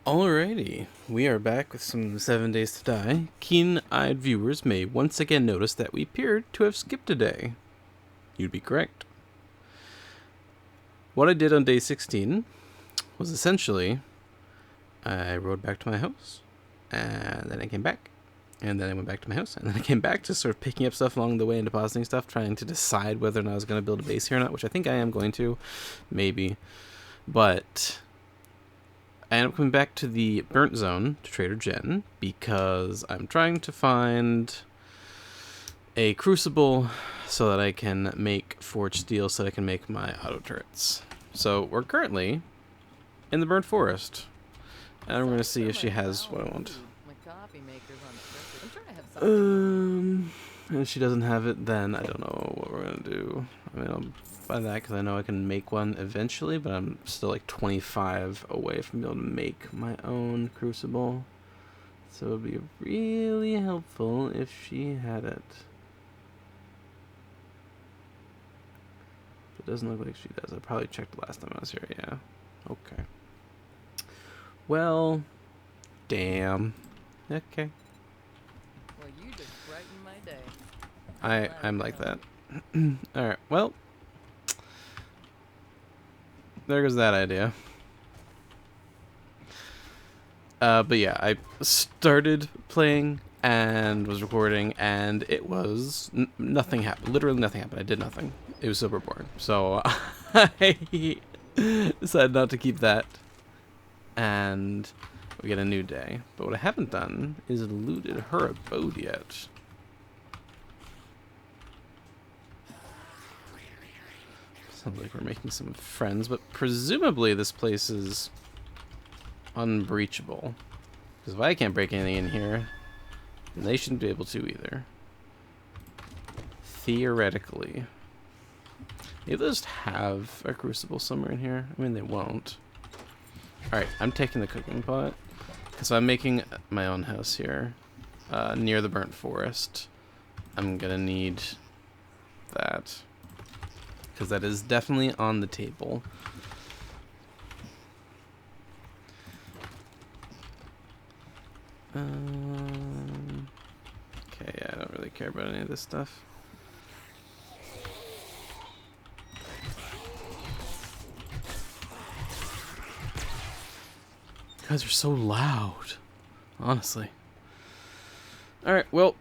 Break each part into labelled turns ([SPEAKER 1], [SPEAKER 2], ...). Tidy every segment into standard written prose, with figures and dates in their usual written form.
[SPEAKER 1] Alrighty, we are back with some 7 Days to Die. Keen-eyed viewers may once again notice that we appeared to have skipped a day. You'd be correct. What I did on day 16 was essentially, I rode back to my house, and then I came back, and then I went back to my house, and then I came back, just sort of picking up stuff along the way and depositing stuff, trying to decide whether or not I was going to build a base here or not, which I think I am going to, maybe, but I end up coming back to the Burnt Zone, to Trader Jen, because I'm trying to find a crucible so that I can make forged steel so that I can make my auto turrets. So we're currently in the Burnt Forest, and we're going to see if she has what I want. If she doesn't have it, then I don't know what we're going to do. I mean, I'll buy that because I know I can make one eventually, but I'm still like 25 away from being able to make my own crucible. So it would be really helpful if she had it. It doesn't look like she does. I probably checked the last time I was here, yeah. Okay. Well, damn. Okay.
[SPEAKER 2] Well, you just brightened my day.
[SPEAKER 1] I'm like that. Alright, well. There goes that idea. But yeah, I started playing and was recording, and it was nothing happened. Literally nothing happened. I did nothing. It was super boring. So I decided not to keep that, and we get a new day. But what I haven't done is looted her abode yet. Sounds like we're making some friends, but presumably this place is unbreachable. Because if I can't break anything in here, then they shouldn't be able to either. Theoretically. Maybe they'll just have a crucible somewhere in here. I mean, they won't. Alright, I'm taking the cooking pot. Because I'm making my own house here. Near the burnt forest. I'm gonna need that. Because that is definitely on the table. Okay, yeah, I don't really care about any of this stuff. You guys are so loud, honestly. Alright, well,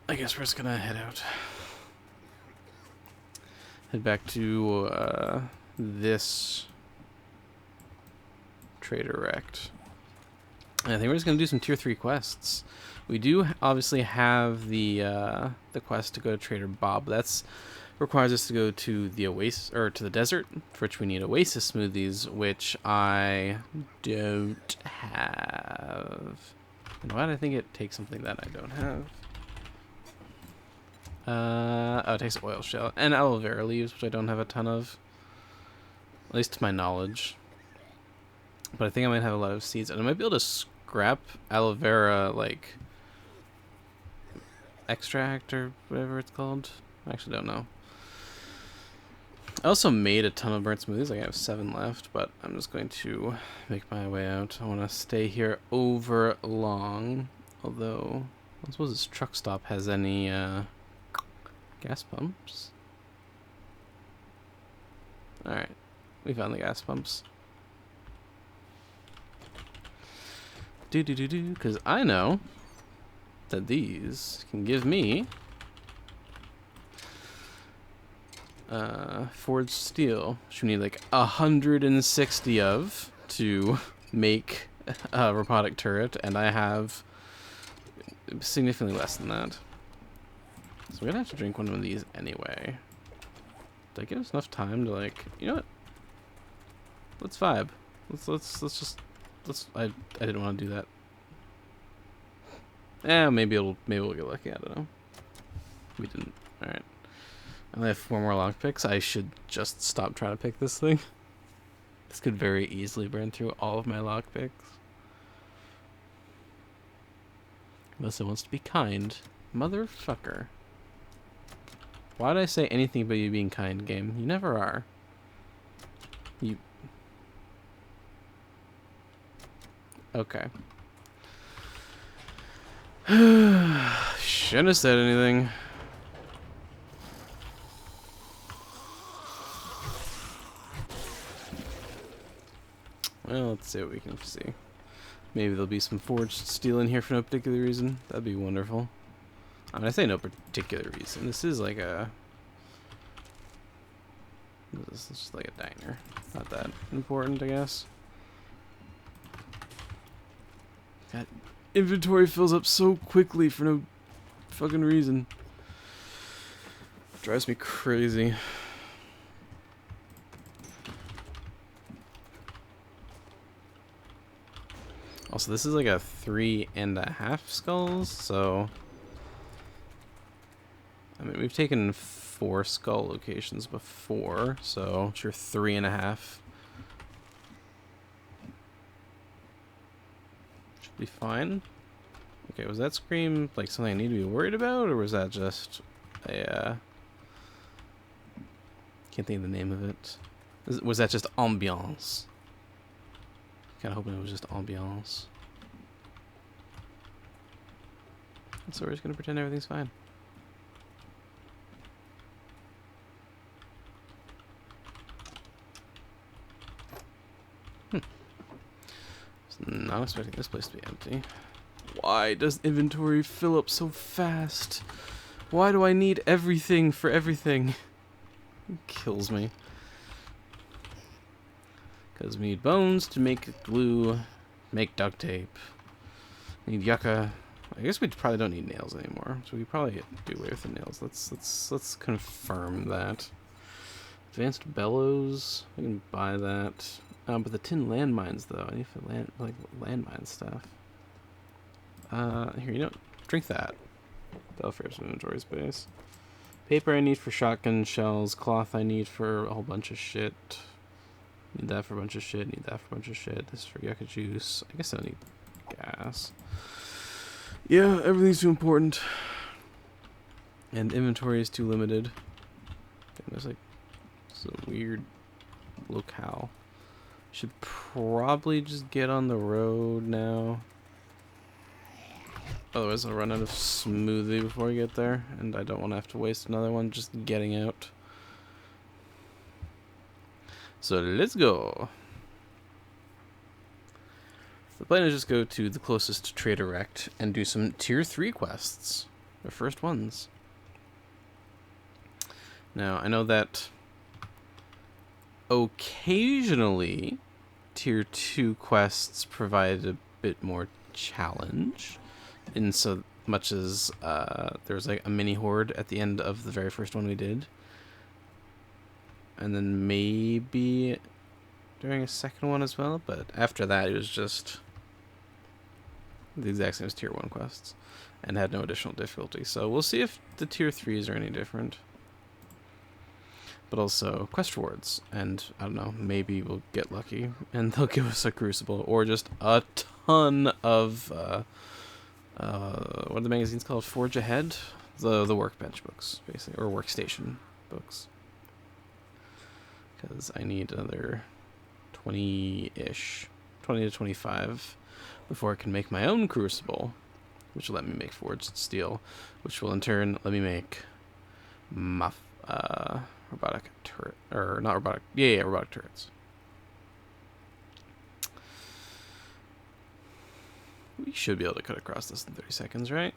[SPEAKER 1] I guess we're just gonna head out. Head back to this Trader Rect. And I think we're just gonna do some tier 3 quests. We do obviously have the quest to go to Trader Bob. That's requires us to go to the oasis, or to the desert, for which we need oasis smoothies, which I don't have. And why do I think it takes something that I don't have? Oh, it takes oil shell and aloe vera leaves, which I don't have a ton of, at least to my knowledge. But I think I might have a lot of seeds, and I might be able to scrap aloe vera, like, extract or whatever it's called. I actually don't know. I also made a ton of burnt smoothies. Like, I have 7 left, but I'm just going to make my way out. I want to stay here over long, although I suppose this truck stop has any gas pumps. Alright, we found the gas pumps. Because I know that these can give me forged steel, which we need like 160 of to make a robotic turret, and I have significantly less than that. So we're gonna have to drink one of these anyway. Did I give us enough time to, like, you know what? Let's vibe. I didn't want to do that. Maybe we'll get lucky. I don't know. We didn't. All right. I only have 4 more lockpicks. I should just stop trying to pick this thing. This could very easily burn through all of my lockpicks. Unless it wants to be kind. Motherfucker. Why did I say anything about you being kind, game? You never are. You Okay. Shouldn't have said anything. Well, let's see what we can see. Maybe there'll be some forged steel in here for no particular reason. That'd be wonderful. I mean, I say no particular reason. This is like a... This is just like a diner. Not that important, I guess. That inventory fills up so quickly for no fucking reason. Drives me crazy. Also, this is like a 3.5 skulls, so... I mean, we've taken 4 skull locations before, so sure 3.5 should be fine. Okay, was that scream like something I need to be worried about, or was that just a can't think of the name of it. Was that just ambiance? Kinda hoping it was just ambiance. So we're just gonna pretend everything's fine. Not expecting this place to be empty. Why does inventory fill up so fast? Why do I need everything for everything? It kills me. Because we need bones to make glue, make duct tape. We need yucca. I guess we probably don't need nails anymore, so we probably do away with the nails. Let's confirm that. Advanced bellows. We can buy that. But the tin landmines, though, I need for landmine stuff. Here, you know, drink that. That'll free up some inventory space. Paper I need for shotgun shells. Cloth I need for a whole bunch of shit. Need that for a bunch of shit. Need that for a bunch of shit. This is for yucca juice. I guess I don't need gas. Yeah, everything's too important. And inventory is too limited. And there's like some weird locale. Should probably just get on the road now. Otherwise I'll run out of smoothie before I get there, and I don't want to have to waste another one just getting out. So let's go. The plan is just go to the closest Trader Rect and do some tier 3 quests. The first ones. Now, I know that occasionally tier 2 quests provide a bit more challenge, in so much as there was like a mini horde at the end of the very first one we did, and then maybe during a second one as well, but after that it was just the exact same as tier 1 quests and had no additional difficulty. So we'll see if the tier 3s are any different. But also quest rewards, and I don't know, maybe we'll get lucky and they'll give us a crucible, or just a ton of what are the magazines called? Forge Ahead? The workbench books, basically, or workstation books. Because I need another 20-ish, 20 to 25 before I can make my own crucible, which will let me make forged steel, which will in turn let me make robotic turret, or not robotic, yeah, robotic turrets. We should be able to cut across this in 30 seconds, right?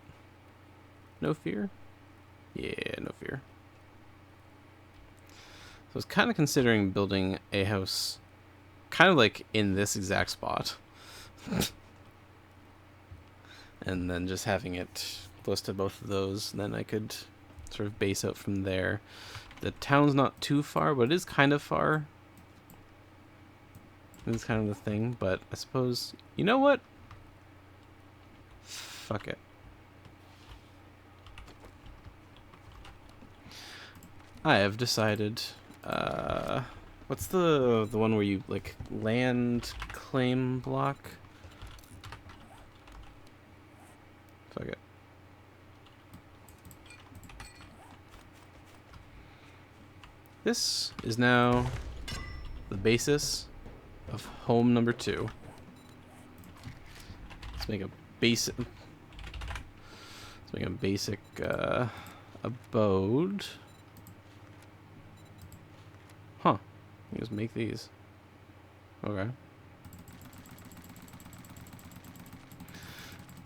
[SPEAKER 1] No fear? Yeah, no fear. So I was kind of considering building a house kind of like in this exact spot. And then just having it close to both of those, and then I could sort of base out from there. The town's not too far, but it is kind of far. It's kind of the thing, but I suppose... You know what? Fuck it. I have decided... what's the one where you, like, land claim block? Fuck it. This is now the basis of home number 2. Let's make a basic. Let's make a basic abode. Huh? You just make these. Okay.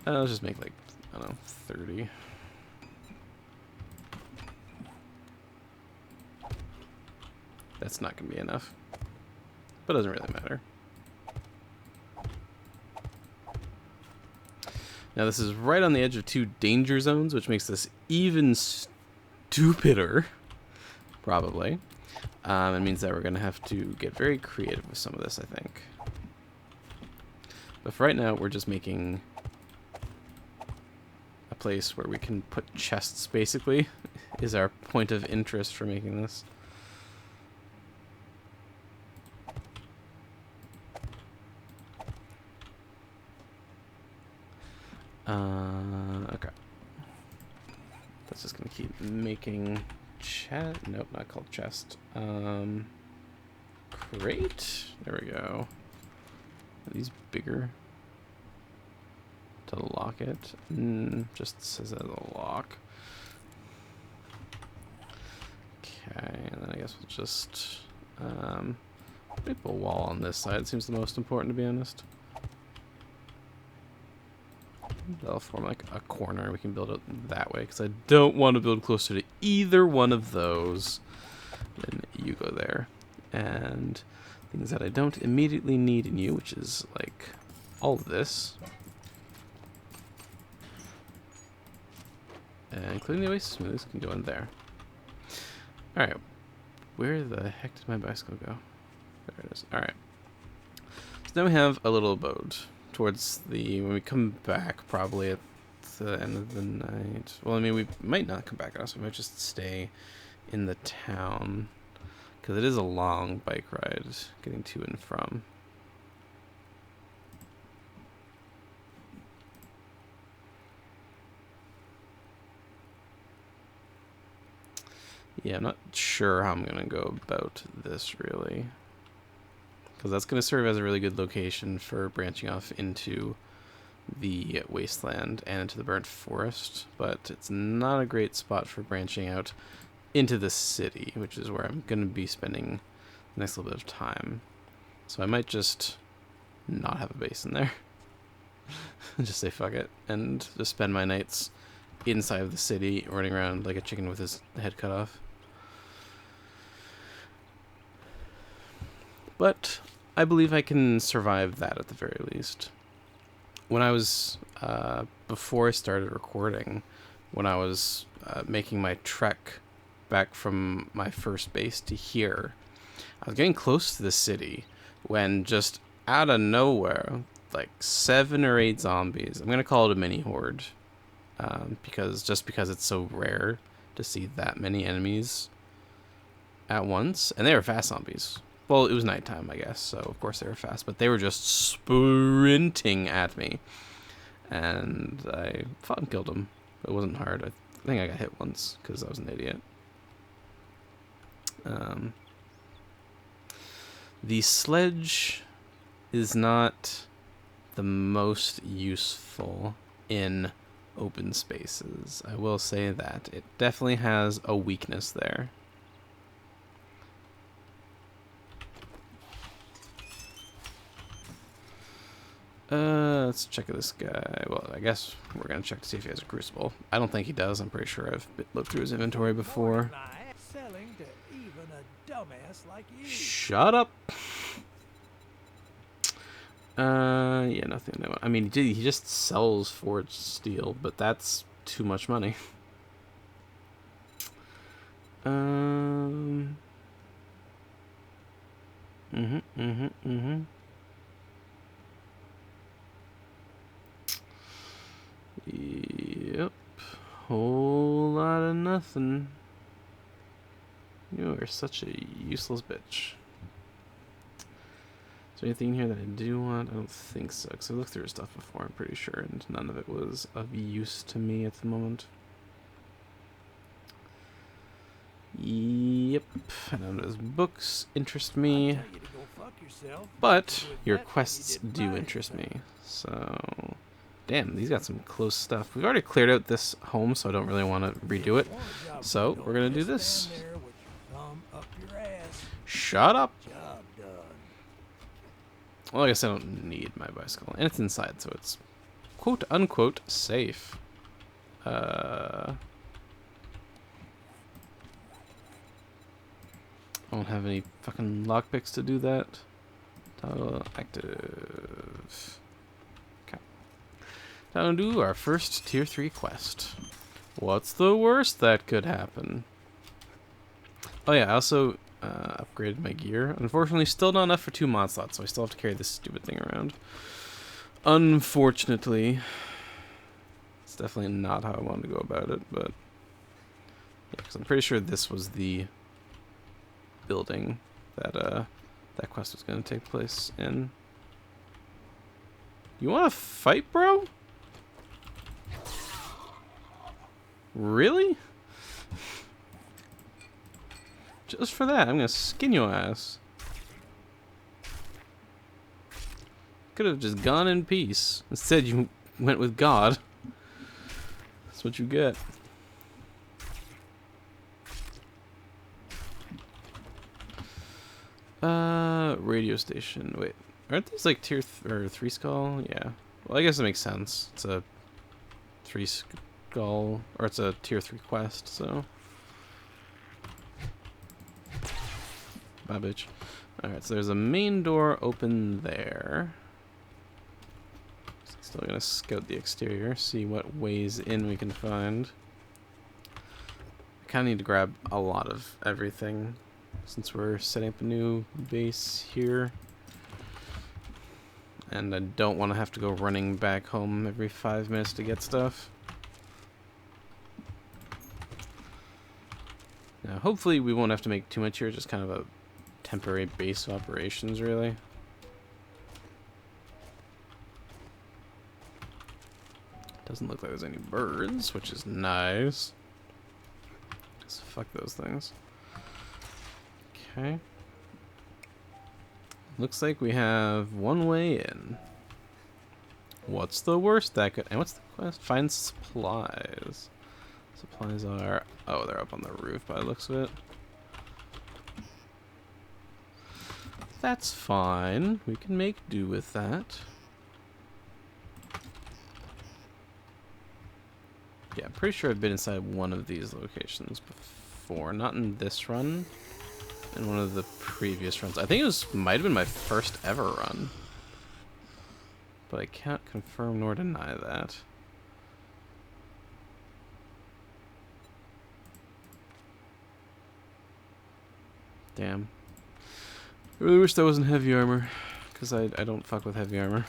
[SPEAKER 1] Let's just make like, I don't know, 30. That's not gonna be enough, but it doesn't really matter. Now this is right on the edge of 2 danger zones, which makes this even stupider, probably. It means that we're gonna have to get very creative with some of this, I think. But for right now, we're just making a place where we can put chests, basically, is our point of interest for making this. Okay. That's just gonna keep making chest. Nope, not called chest. Crate. There we go. Are these bigger? To lock it? Just says as a lock. Okay, and then I guess we'll just make a wall on this side. Seems the most important, to be honest. That'll form like a corner. We can build it that way because I don't want to build closer to either one of those. Then you go there. And things that I don't immediately need in you, which is like all of this. Including the oasis smooths can go in there. Alright. Where the heck did my bicycle go? There it is. Alright. So now we have a little abode. Towards the, when we come back, probably at the end of the night. Well, I mean, we might not come back, also we might just stay in the town, because it is a long bike ride getting to and from. Yeah, I'm not sure how I'm gonna go about this, really. Because that's going to serve as a really good location for branching off into the wasteland and into the burnt forest, but it's not a great spot for branching out into the city, which is where I'm going to be spending the next little bit of time. So I might just not have a base in there. Just say fuck it, and just spend my nights inside of the city running around like a chicken with his head cut off. But I believe I can survive that at the very least. When I was, before I started recording, when I was making my trek back from my first base to here, I was getting close to the city when just out of nowhere, like 7 or 8 zombies, I'm going to call it a mini horde, because it's so rare to see that many enemies at once, and they were fast zombies. Well, it was nighttime, I guess, so of course they were fast, but they were just sprinting at me. And I fought and killed them. It wasn't hard. I think I got hit once, because I was an idiot. The sledge is not the most useful in open spaces. I will say that. It definitely has a weakness there. Let's check this guy. Well, I guess we're gonna check to see if he has a crucible. I don't think he does. I'm pretty sure I've looked through his inventory before.
[SPEAKER 3] Selling to even a dumbass like you.
[SPEAKER 1] Shut up. Yeah, nothing new. I mean, he just sells forged steel, but that's too much money. Yep. Whole lot of nothing. You are such a useless bitch. Is there anything here that I do want? I don't think so, because I looked through his stuff before, I'm pretty sure, and none of it was of use to me at the moment. Yep. None of his books interest me. But your quests do interest me. So Damn, these got some close stuff. We've already cleared out this home, so I don't really want to redo it.
[SPEAKER 3] Want a job
[SPEAKER 1] So,
[SPEAKER 3] done,
[SPEAKER 1] we're gonna do
[SPEAKER 3] just
[SPEAKER 1] this.
[SPEAKER 3] stand there with your thumb up your ass.
[SPEAKER 1] Shut up!
[SPEAKER 3] Job done.
[SPEAKER 1] Well, I guess I don't need my bicycle. And it's inside, so it's quote-unquote safe. I don't have any fucking lockpicks to do that. Toggle active. Okay. Time to do our first tier 3 quest. What's the worst that could happen? Oh yeah, I also upgraded my gear. Unfortunately, still not enough for 2 mod slots, so I still have to carry this stupid thing around. Unfortunately. It's definitely not how I wanted to go about it, but... yeah, because I'm pretty sure this was the building that that quest was going to take place in. You want to fight, bro? Really? Just for that, I'm going to skin your ass. Could have just gone in peace. Instead, you went with God. That's what you get. Radio station. Wait, aren't these like tier 3 skull? Yeah. Well, I guess it makes sense. It's a 3 skull, or it's a tier 3 quest, so. Bye, bitch. Alright, so there's a main door open there. Still gonna scout the exterior, see what ways in we can find. I kinda need to grab a lot of everything, since we're setting up a new base here. And I don't want to have to go running back home every 5 minutes to get stuff. Now, hopefully we won't have to make too much here, just kind of a temporary base of operations, really. Doesn't look like there's any birds, which is nice. Just fuck those things. Okay. Looks like we have one way in. What's the worst that could... and what's the quest? Find supplies. Supplies are... oh, they're up on the roof by the looks of it. That's fine. We can make do with that. Yeah, I'm pretty sure I've been inside one of these locations before. Not in this run. In one of the previous runs. I think it was might have been my first ever run. But I can't confirm nor deny that. Damn. I really wish that wasn't heavy armor. Because I don't fuck with heavy armor.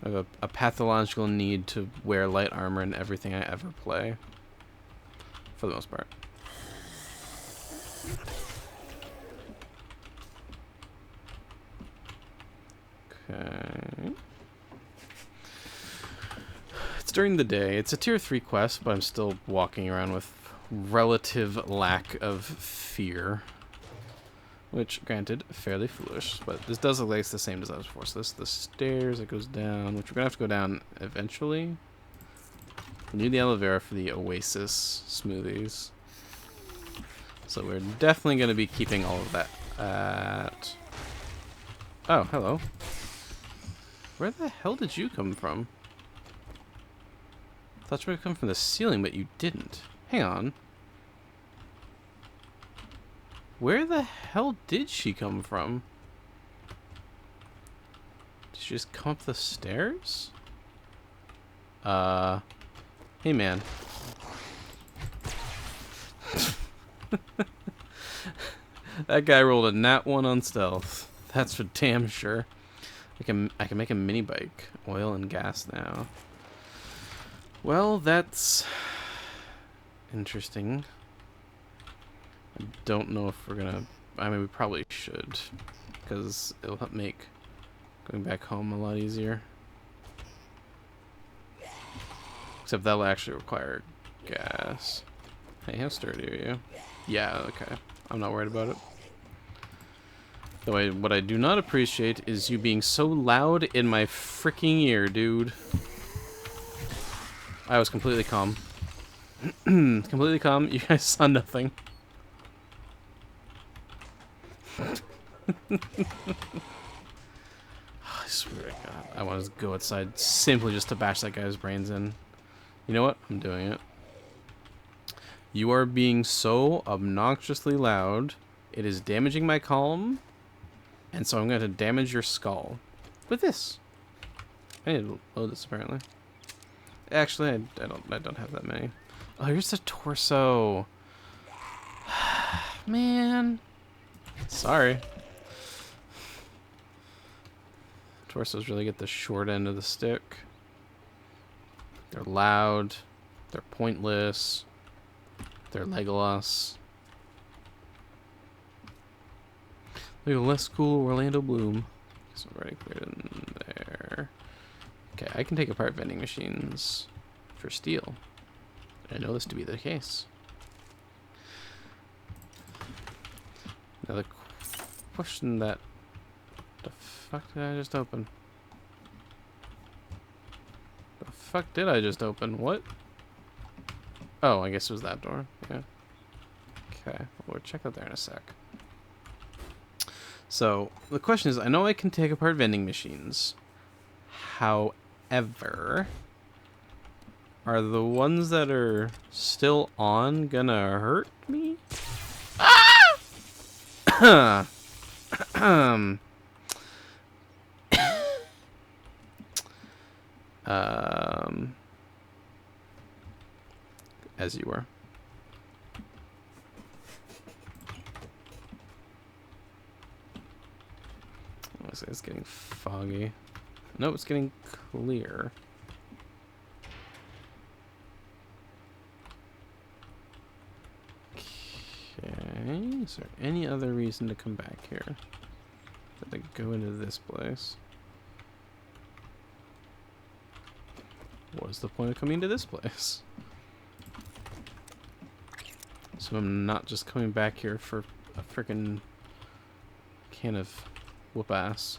[SPEAKER 1] I have a pathological need to wear light armor in everything I ever play. For the most part. Okay. It's during the day. It's a tier 3 quest, but I'm still walking around with relative lack of fear. Which, granted, fairly foolish. But this does look like it's the same design as before. So this is the stairs that goes down, which we're going to have to go down eventually. We need the aloe vera for the Oasis smoothies. So we're definitely going to be keeping all of that at... oh, hello. Where the hell did you come from? I thought you would come from the ceiling, but you didn't. Hang on. Where the hell did she come from? Did she just come up the stairs? Hey, man. That guy rolled a nat 1 on stealth. That's for damn sure. I can make a mini bike. Oil and gas now. Well, that's interesting. I don't know if we're gonna... I mean, we probably should. Because it'll help make going back home a lot easier. Except that'll actually require gas. Hey, how sturdy are you? Yeah, okay. I'm not worried about it. Though what I do not appreciate is you being so loud in my freaking ear, dude. I was completely calm. Completely calm. You guys saw nothing. I swear to God. I want to go outside simply just to bash that guy's brains in. You know what? I'm doing it. You are being so obnoxiously loud. It is damaging my calm. And so I'm going to damage your skull. With this. I need to load this apparently. Actually, I don't have that many. Oh, here's the torso. Man. Sorry. Torsos really get the short end of the stick. They're loud. They're pointless. They're Legolas. Look at less cool Orlando Bloom. So I've already cleared in there. Okay, I can take apart vending machines for steel. I know this to be the case. Now the question that... The fuck did I just open? The fuck did I just open? What? Oh, I guess it was that door. Yeah. Okay, we'll check out there in a sec. So, the question is, I know I can take apart vending machines. However, are the ones that are still on gonna hurt me? Ah! As you were. It's getting foggy. No, it's getting clear. Okay. Is there any other reason to come back here? Did I go into this place? What's the point of coming to this place? So I'm not just coming back here for a frickin' can of whoop ass.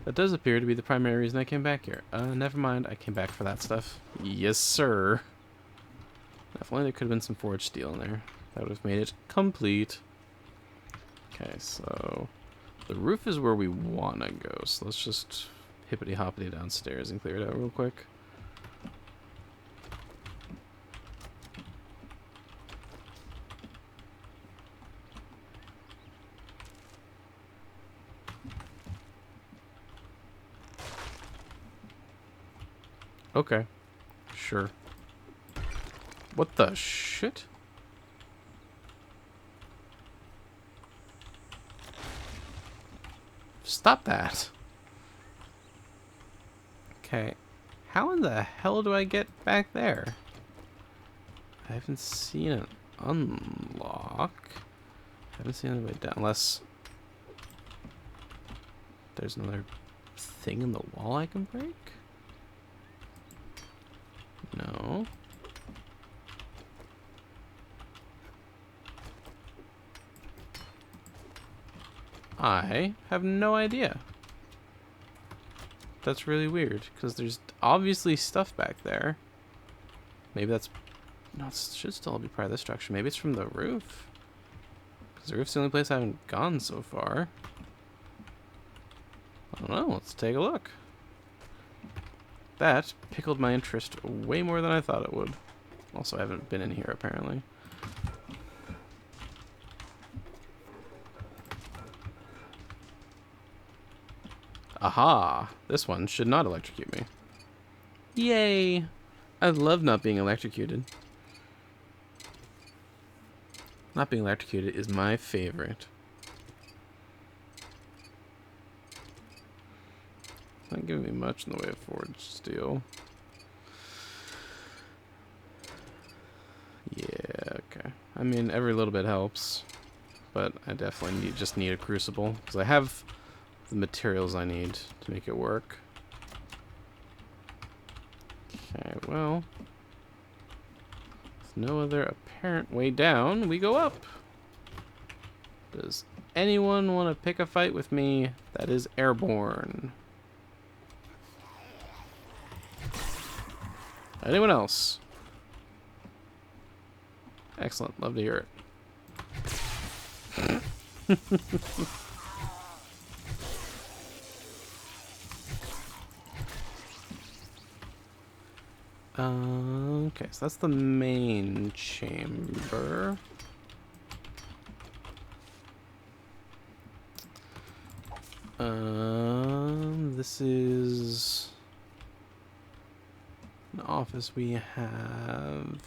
[SPEAKER 1] That does appear to be the primary reason I came back here. Never mind, I came back for that stuff. Yes, sir. If only there could have been some forged steel in there. That would have made it complete. Okay, so the roof is where we want to go. So let's just hippity-hoppity downstairs and clear it out real quick. Okay. Sure. What the shit? Stop that. Okay. How in the hell do I get back there? I haven't seen an unlock. I haven't seen any way down unless there's another thing in the wall I can break? No. I have no idea. That's really weird, because there's obviously stuff back there. Maybe that's... No, it should still be part of the structure. Maybe it's from the roof. Because the roof's the only place I haven't gone so far. I don't know. Let's take a look. That pickled my interest way more than I thought it would. Also, I haven't been in here, apparently. Aha! This one should not electrocute me. Yay! I love not being electrocuted. Not being electrocuted is my favorite. Not giving me much in the way of forged steel. Yeah, okay. I mean, every little bit helps. But I definitely just need a crucible. Because I have the materials I need to make it work. Okay, well. no other apparent way down, we go up. Does anyone want to pick a fight with me that is airborne? Anyone else? Excellent. Love to hear it. Okay, so that's the main chamber. This is an office we have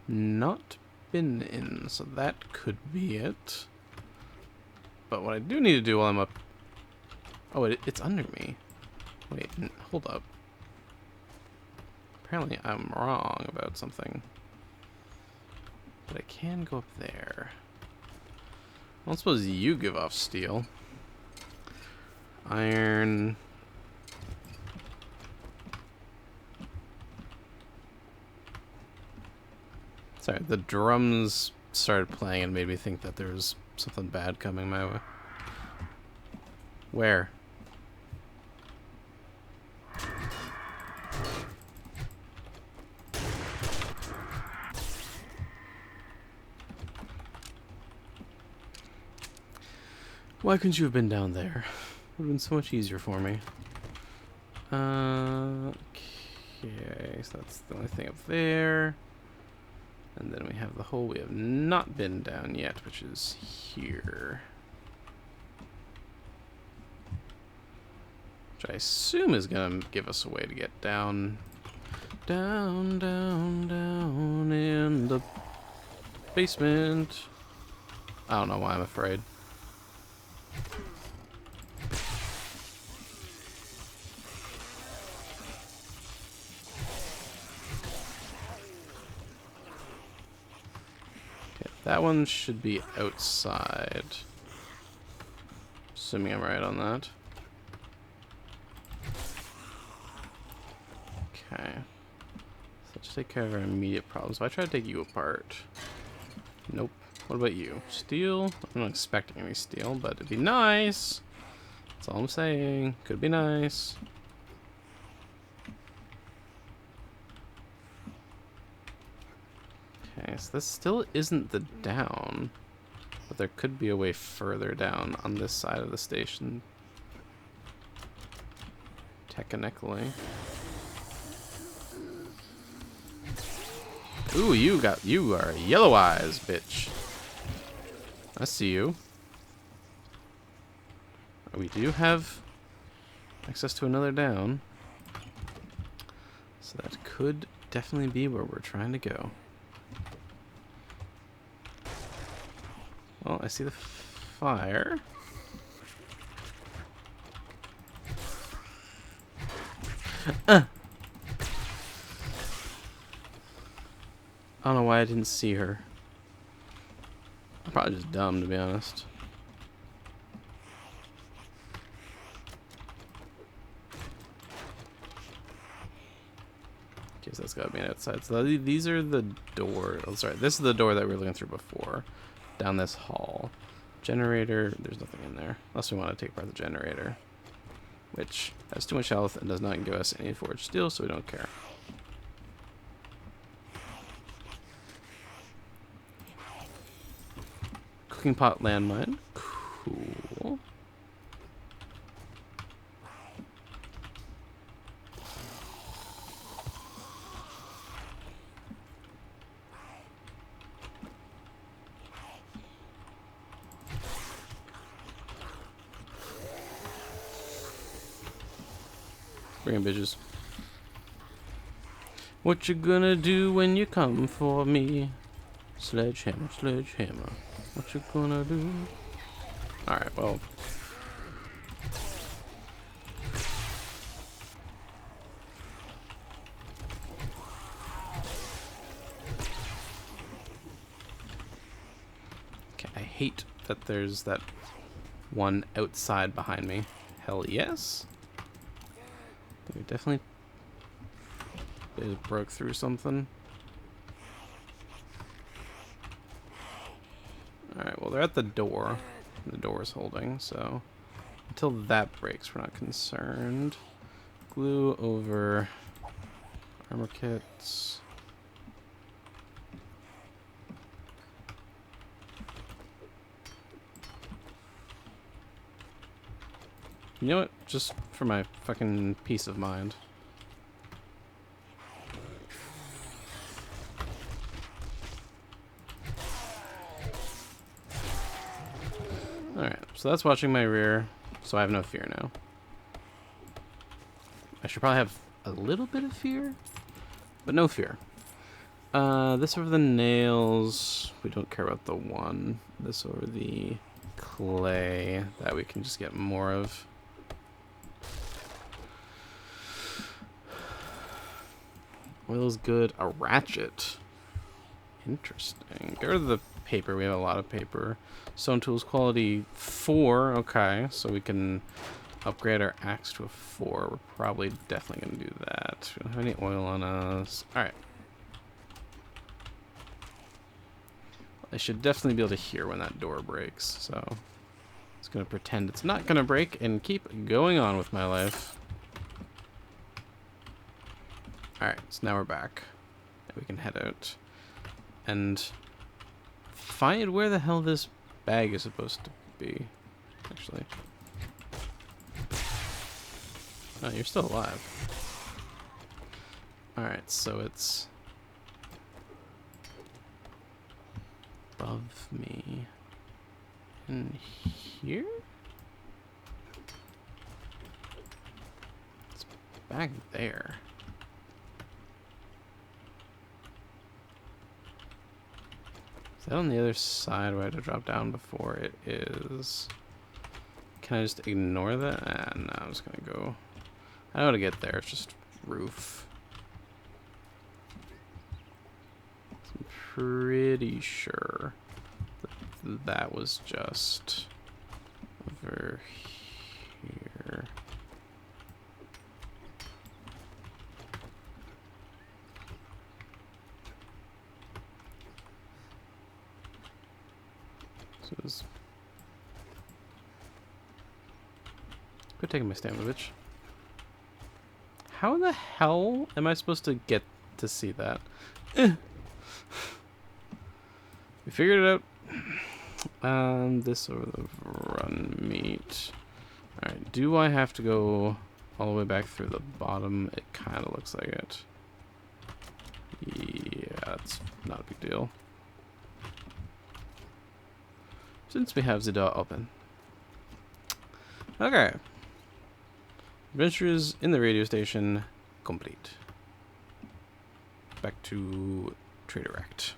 [SPEAKER 1] not been in, so that could be it. But what I do need to do while I'm up... Oh, it's under me. Wait, hold up. Apparently I'm wrong about something. But I can go up there. I don't suppose you give off steel. Iron. Sorry, the drums started playing and made me think that there was something bad coming my way. Where? Why couldn't you have been down there? Would have been so much easier for me. Okay, so that's the only thing up there. And then we have the hole we have not been down yet, which is here. Which I assume is going to give us a way to get down. Down, down, down in the basement. I don't know why I'm afraid. That one should be outside. Assuming I'm right on that. Okay. So let's take care of our immediate problems. So I try to take you apart. Nope. What about you? Steel? I'm not expecting any steel, but it'd be nice. That's all I'm saying. Could be nice. Okay, so this still isn't the down, but there could be a way further down on this side of the station. Technically. Ooh, you are yellow eyes, bitch. I see you. We do have access to another down, so that could definitely be where we're trying to go. Well, I see the fire. I don't know why I didn't see her. I'm probably just dumb, to be honest. Okay, so that's gotta be an outside. So these are the doors. Oh, sorry, this is the door that we were looking through before. Down this hall. Generator, there's nothing in there. Unless we want to take apart the generator. Which has too much health and does not give us any forged steel, so we don't care. Cooking pot landmine. Cool. Bring in bitches. What you gonna do when you come for me? Sledgehammer, sledgehammer. What you gonna do? Alright, well. Okay, I hate that there's that one outside behind me. Hell yes. We definitely broke through something. Alright, well, they're at the door. The door is holding, so until that breaks, we're not concerned. Glue over armor kits. You know what? Just for my fucking peace of mind. Alright, so that's watching my rear, so I have no fear now. I should probably have a little bit of fear, but no fear. This over the nails. We don't care about the one. This over the clay. That we can just get more of. Oil is good. A ratchet. Interesting. Get rid of the paper. We have a lot of paper. Stone tools quality 4. Okay, so we can upgrade our axe to a 4. We're probably definitely going to do that. We don't have any oil on us. Alright. I should definitely be able to hear when that door breaks, so it's going to pretend it's not going to break and keep going on with my life. Alright, so now we're back. We can head out and find where the hell this bag is supposed to be, actually. Oh, you're still alive. Alright, so it's above me. In here? It's back there. Is that on the other side where I had to drop down before? It is. Can I just ignore that? Ah, no, I'm just gonna go. I know how to get there, it's just roof. I'm pretty sure that was just over here. So it's... Quit taking my stamina, bitch. How the hell am I supposed to get to see that? We figured it out. This over the run meat. Alright, do I have to go all the way back through the bottom? It kind of looks like it. Yeah, it's not a big deal. Since we have the door open. Okay. Adventures in the radio station complete. Back to Trader Act.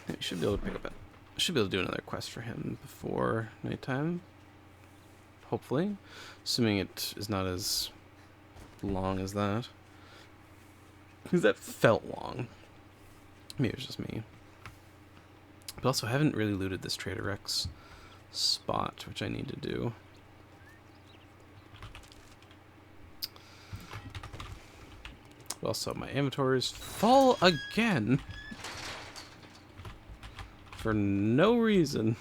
[SPEAKER 1] We should be able to pick up it. Should be able to do another quest for him before nighttime. Hopefully. Assuming it is not as long as that. Because that felt long. Maybe it was just me. But also, I haven't really looted this Trader X spot, which I need to do. Also, my inventory is full again. For no reason.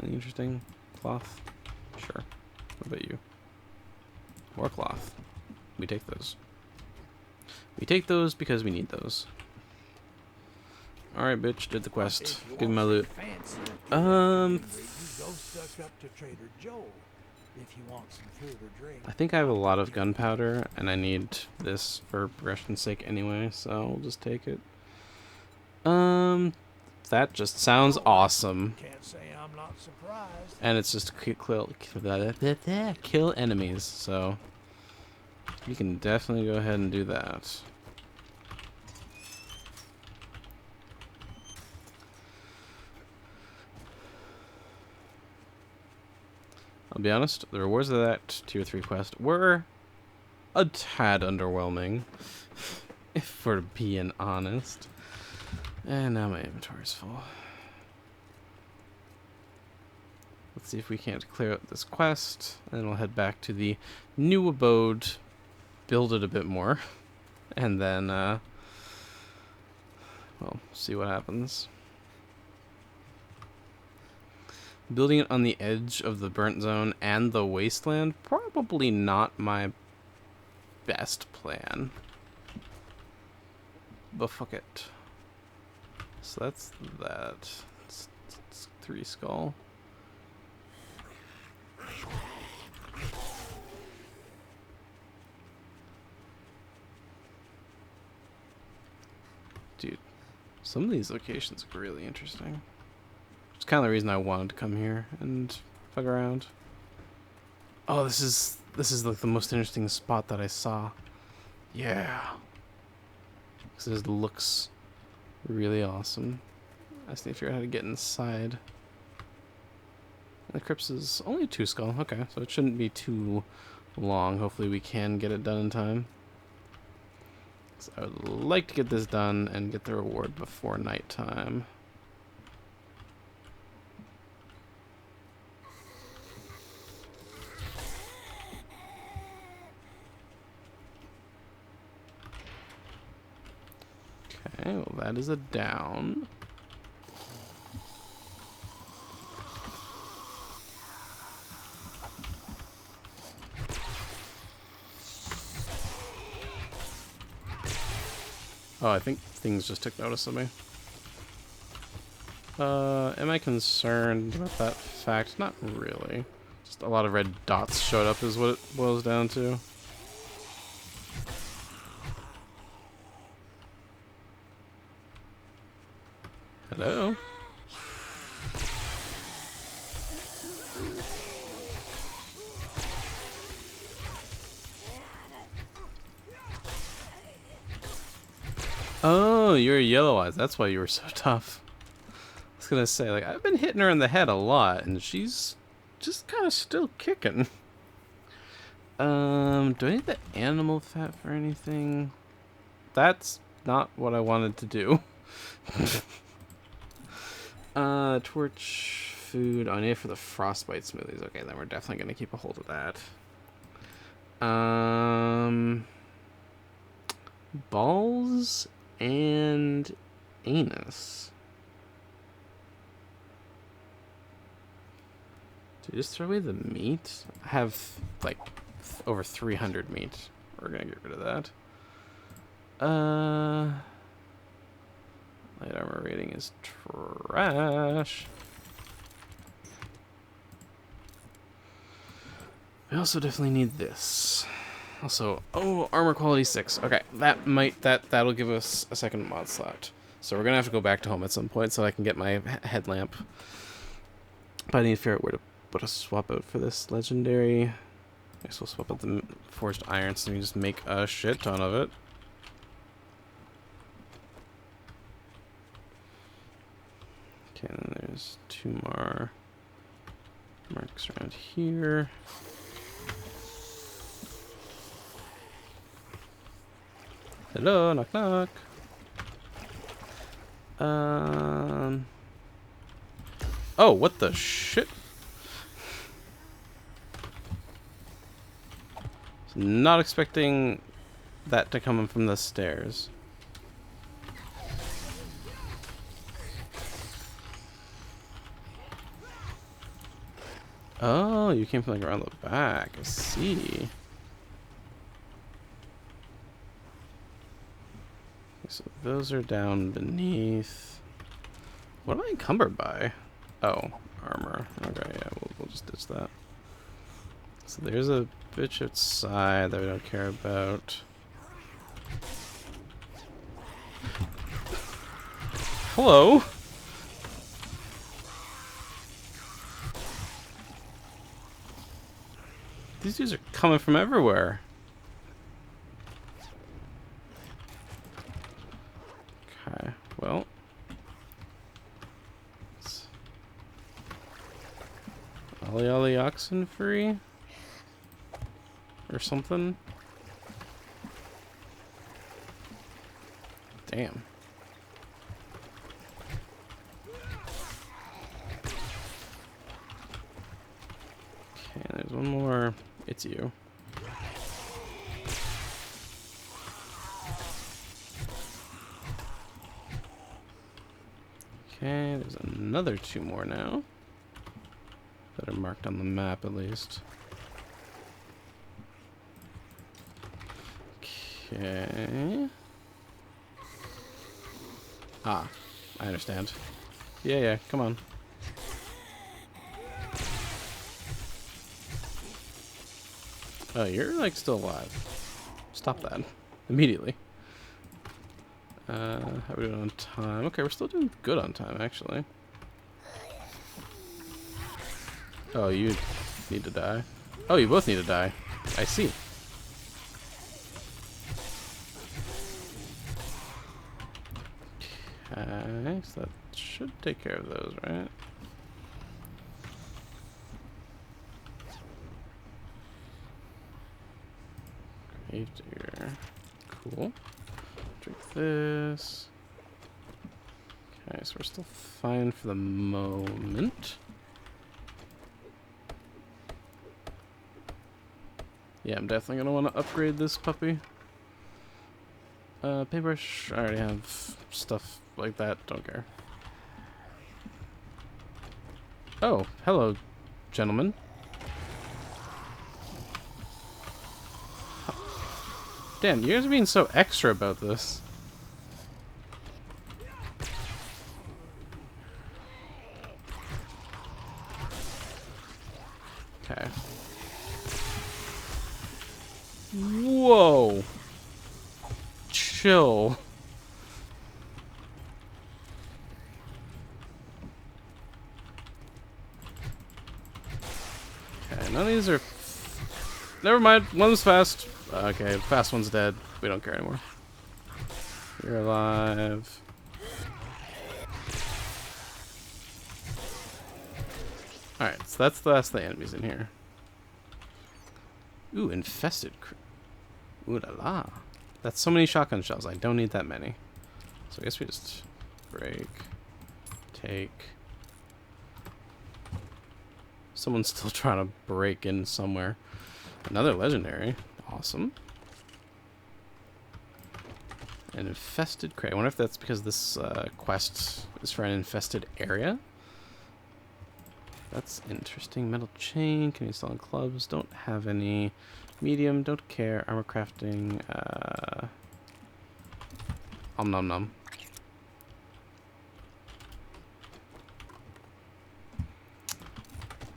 [SPEAKER 1] Anything interesting? Cloth? Sure. What about you? More cloth. We take those. We take those because we need those. Alright, bitch. Did the quest. Give me my loot.
[SPEAKER 3] Fancy, you go stuck up to Trader Joel if you want some food or drink.
[SPEAKER 1] I think I have a lot of gunpowder, and I need this for progression's sake anyway, so we'll just take it. That just sounds awesome.
[SPEAKER 3] Can't say I'm not surprised.
[SPEAKER 1] And it's just kill enemies, so you can definitely go ahead and do that. I'll be honest, the rewards of that tier 3 quest were a tad underwhelming, if we're being honest. And now my inventory's full. Let's see if we can't clear out this quest, and then we'll head back to the new abode, build it a bit more, and then, well, Well, see what happens. Building it on the edge of the burnt zone and the wasteland, probably not my best plan. But fuck it. So that's that. It's 3 skull. Dude, some of these locations are really interesting. It's kind of the reason I wanted to come here and fuck around. Oh, this is like the most interesting spot that I saw. Yeah. Because it just looks really awesome. I just need to figure out how to get inside. The crypts is only 2 skull. Okay, so it shouldn't be too long. Hopefully we can get it done in time. So I would like to get this done and get the reward before nighttime. Okay, well that is a down. Oh, I think things just took notice of me. Am I concerned about that fact? Not really. Just a lot of red dots showed up is what it boils down to. Hello? Oh, you're Yellow Eyes. That's why you were so tough. I was gonna say, like, I've been hitting her in the head a lot, and she's just kind of still kicking. Do I need the animal fat for anything? That's not what I wanted to do. Torch food. I need it for the frostbite smoothies. Okay, then we're definitely gonna keep a hold of that. Balls and anus. Do you just throw away the meat? I have like over 300 meat. We're gonna get rid of that. Light armor rating is trash. We also definitely need this. Also, oh, armor quality 6. Okay, that'll give us a second mod slot. So we're gonna have to go back to home at some point so I can get my headlamp. But I need to figure out where to put a swap out for this legendary. I guess we'll swap out the forged iron so we can just make a shit ton of it. Okay, and then there's 2 more marks around here. Hello, knock knock. Oh, what the shit? Not expecting that to come in from the stairs. Oh, you came from like around the back. I see. So those are down beneath. What am I encumbered by? Oh, armor. Okay, yeah, we'll just ditch that. So there's a bitch outside that we don't care about. Hello? These dudes are coming from everywhere. Okay, well. Ollie Ollie oxen free? Or something? Damn. Okay, there's one more. It's you. Okay, there's another 2 more now. That are marked on the map, at least. Okay. Ah, I understand. Yeah, come on. Oh, you're, like, still alive. Stop that. Immediately. How are we doing on time? Okay, we're still doing good on time, actually. Oh, you need to die. Oh, you both need to die. I see. Okay, so that should take care of those, right? Gravedigger. Cool. Drink this. Okay, so we're still fine for the moment. Yeah, I'm definitely gonna want to upgrade this puppy. Paintbrush, I already have stuff like that, don't care. Oh, hello, gentlemen. Damn, you guys are being so extra about this. Okay. Whoa. Chill. Okay, none of these are... Never mind, one's fast. Okay, fast one's dead. We don't care anymore. You're alive. Alright, so that's the last of the enemies in here. Ooh, infested. Ooh la la. That's so many shotgun shells. I don't need that many. So I guess we just break. Take. Someone's still trying to break in somewhere. Another legendary. Awesome. An infested crate. I wonder if that's because this quest is for an infested area. That's interesting. Metal chain. Can you install in clubs? Don't have any. Medium. Don't care. Armor crafting. Om nom nom.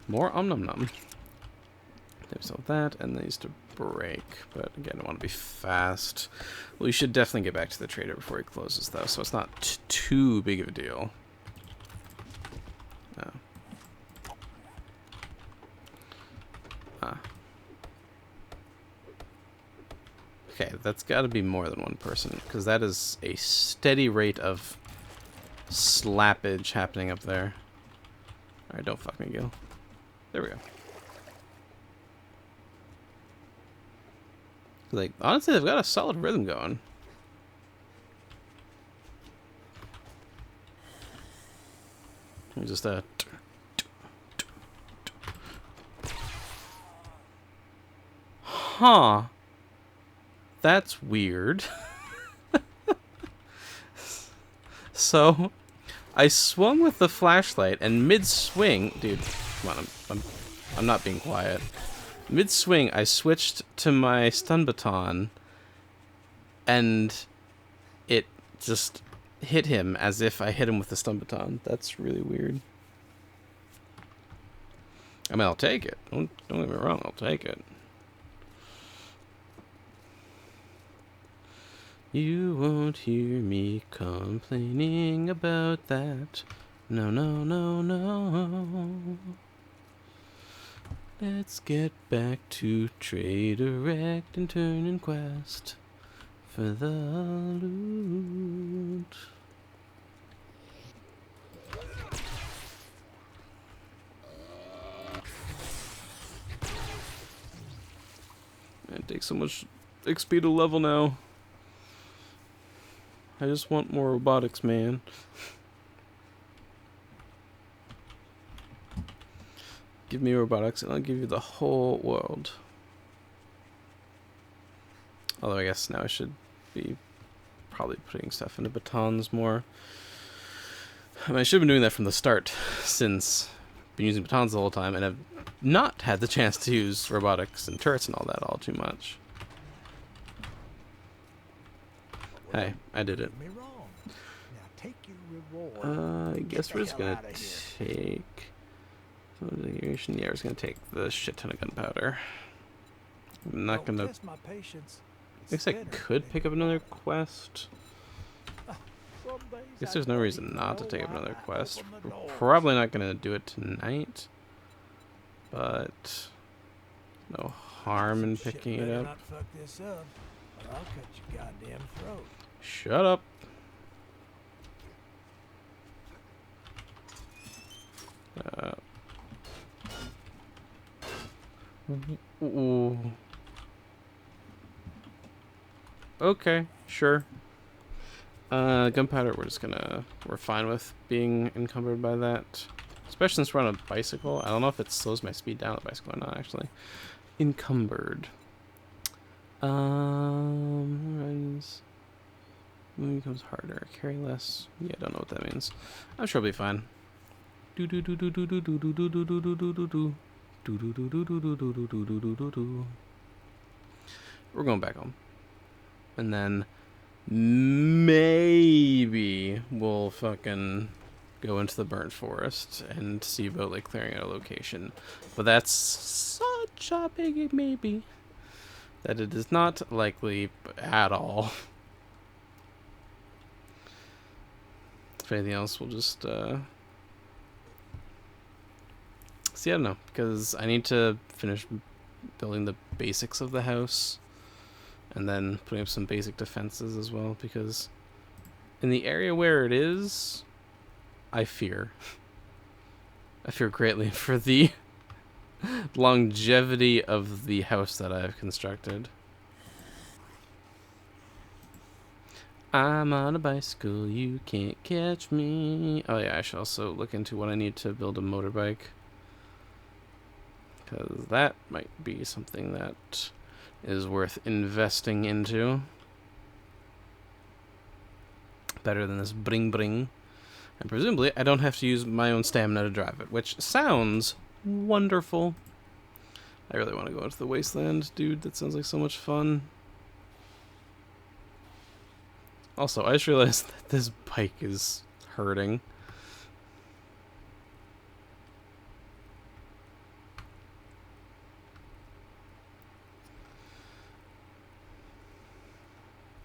[SPEAKER 1] More om nom nom. There's all that, and these to break. But again, I want to be fast. We should definitely get back to the trader before he closes, though, so it's not too big of a deal. Oh. Okay, that's got to be more than one person, because that is a steady rate of slappage happening up there. Alright, don't fuck me, Gil. There we go. Like, honestly, they've got a solid rhythm going. Just Huh. That's weird. So, I swung with the flashlight, and mid-swing, dude, come on, I'm not being quiet. Mid-swing, I switched to my stun baton, and it just hit him as if I hit him with the stun baton. That's really weird. I mean, I'll take it. Don't get me wrong, I'll take it. You won't hear me complaining about that. No, no, no, no. Let's get back to Traderect and turn in quest for the loot. It takes so much XP to level now. I just want more robotics, man. Give me robotics and I'll give you the whole world. Although I guess now I should be probably putting stuff into batons more. I mean, I should have been doing that from the start, since I've been using batons the whole time, and I've not had the chance to use robotics and turrets and all that all too much. Hey, I did it.
[SPEAKER 3] Me wrong. Now take your reward.
[SPEAKER 1] I guess
[SPEAKER 3] Get
[SPEAKER 1] we're
[SPEAKER 3] the
[SPEAKER 1] just
[SPEAKER 3] hell
[SPEAKER 1] gonna
[SPEAKER 3] outta here.
[SPEAKER 1] take... Yeah, we're just gonna take the shit ton of gunpowder. I'm not
[SPEAKER 3] Don't
[SPEAKER 1] gonna...
[SPEAKER 3] test my patience.
[SPEAKER 1] I guess I could pick up another quest. I guess there's no reason not to take up another quest. We're probably not gonna do it tonight. But... no harm in picking it up.
[SPEAKER 3] Not fuck this up, or I'll cut your goddamn throat.
[SPEAKER 1] Shut up. Ooh. Okay, sure. Gunpowder, we're fine with being encumbered by that. Especially since we're on a bicycle. I don't know if it slows my speed down on the bicycle or not, actually. Encumbered. Runs. Moving becomes harder. Carry less. Yeah, I don't know what that means. I'm sure I'll be fine. Do do do do do do do do do do do do do do do. Do do do do do do do do do do do do. We're going back home. And then maybe we'll fucking go into the burnt forest and see about like clearing out a location. But that's such a big maybe that it is not likely at all. If anything else, we'll just see, I don't know, because I need to finish building the basics of the house and then putting up some basic defenses as well, because in the area where it is, I fear greatly for the longevity of the house that I've constructed. I'm on a bicycle, you can't catch me. Oh yeah, I should also look into what I need to build a motorbike, because that might be something that is worth investing into. Better than this bring bring. And presumably I don't have to use my own stamina to drive it, which sounds wonderful. I really want to go into the wasteland, dude. That sounds like so much fun. Also, I just realized that this bike is hurting.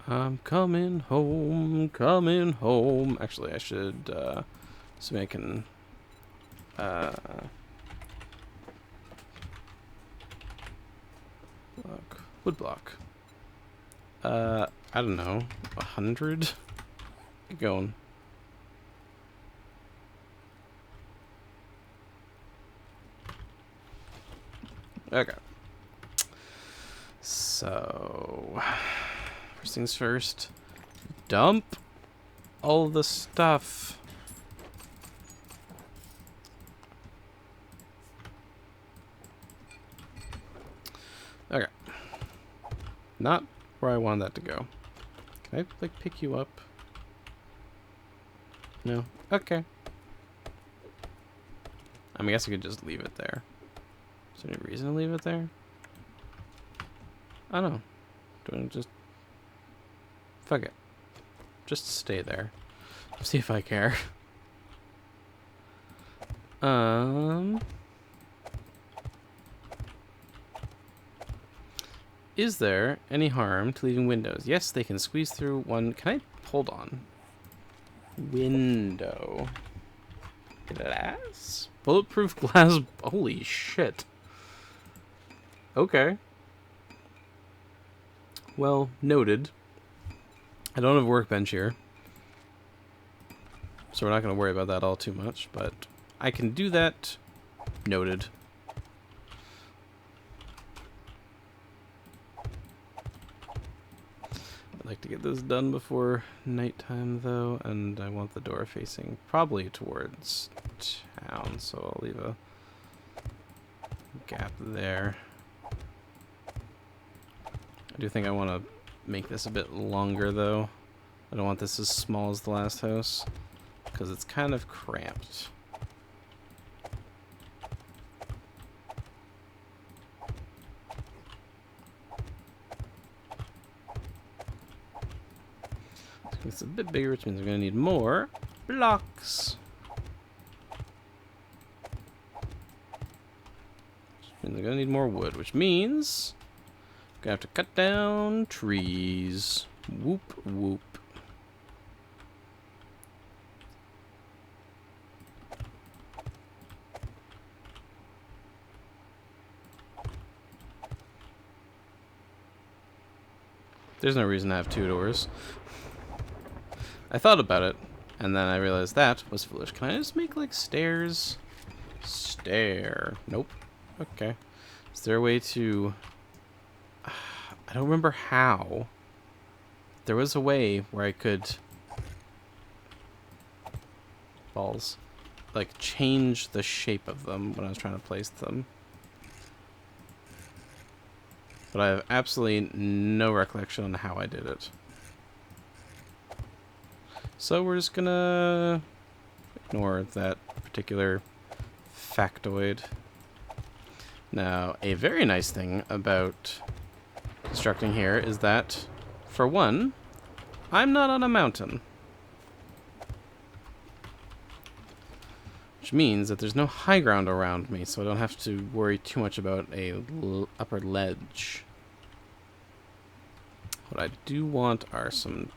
[SPEAKER 1] I'm coming home, coming home. Actually, I should, so I can, wood block. I don't know, 100? Keep going. Okay. So, first things first, dump all the stuff. Okay. Not where I want that to go. Can I, like, pick you up? No? Okay. I mean, I guess I could just leave it there. Is there any reason to leave it there? I don't know. Do I just... fuck it. Just stay there. See if I care. Is there any harm to leaving windows? Yes, they can squeeze through one. Can I... hold on. Window. Glass? Bulletproof glass. Holy shit. Okay. Well, noted. I don't have a workbench here, so we're not going to worry about that all too much, but I can do that. Noted. I'd like to get this done before nighttime, though, and I want the door facing probably towards town, so I'll leave a gap there. I do think I want to make this a bit longer, though. I don't want this as small as the last house. because it's kind of cramped. It's a bit bigger, which means we're going to need more blocks. Which means we're going to need more wood, which means we're going to have to cut down trees. Whoop, whoop. There's no reason to have 2 doors. I thought about it, and then I realized that was foolish. Can I just make, like, stairs? Stair. Nope. Okay. Is there a way to... I don't remember how. There was a way where I could... balls. Like, change the shape of them when I was trying to place them. But I have absolutely no recollection on how I did it. So we're just gonna ignore that particular factoid. Now, a very nice thing about constructing here is that, for one, I'm not on a mountain. Which means that there's no high ground around me, so I don't have to worry too much about a upper ledge. What I do want are some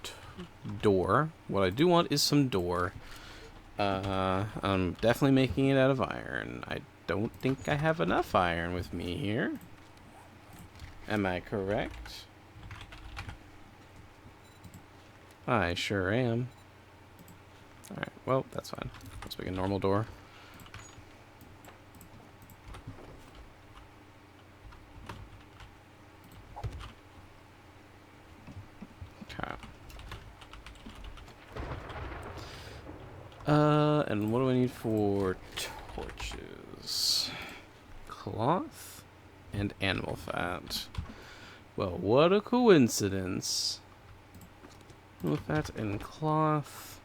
[SPEAKER 1] door. What I do want is some door. I'm definitely making it out of iron. I don't think I have enough iron with me here. Am I correct? I sure am. Alright, well, that's fine. Let's make a normal door. Okay. And what do I need for torches? Cloth and animal fat. Well, what a coincidence. Animal fat and cloth.